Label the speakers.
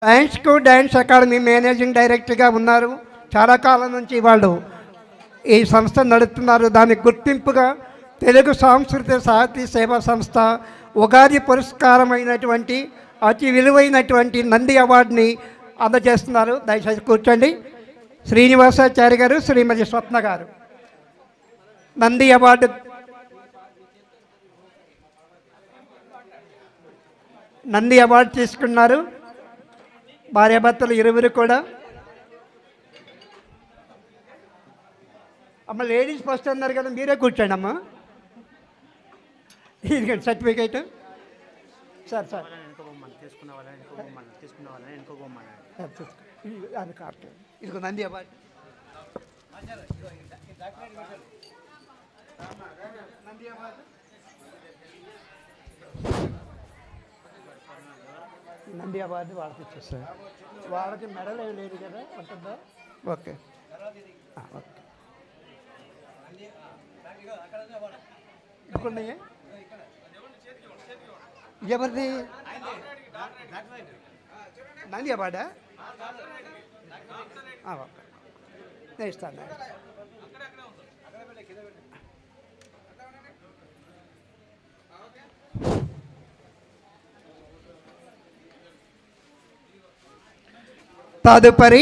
Speaker 1: Lions school dance academy managing డైరెక్టర్గా ఉన్నారు. చాలా కాలం నుంచి వాళ్ళు ఈ సంస్థ నడుపుతున్నారు. దానికి గుర్తింపుగా తెలుగు సాంస్కృతిక సాహితీ సేవా సంస్థ ఉగాది పురస్కారమైనటువంటి అతి విలువైనటువంటి నంది అవార్డుని అందజేస్తున్నారు. దయచేసి కూర్చోండి. శ్రీనివాసాచారి గారు, శ్రీమతి స్వప్న గారు నంది అవార్డు తీసుకున్నారు. భార్యాభర్తలు ఇరువురు కూడా. అమ్మ లేడీస్ ఫస్ట్ అన్నారు కదా, మీరే కూర్చోండి అమ్మ. ఇదిగండి సర్టిఫికేట్. సార్ అది కాదు, ఇదిగో నంది అవార్డు. నంది అవార్డు వాళ్ళకి ఇచ్చేస్తారు. వాళ్ళకి మెడల్ ఏమి లేదు కదా, ఉంటుందా? Okay okay. ఇంకొన్నాయే ఎవరిది? నంది అవార్డా? నేను ఇస్తాను. తదుపరి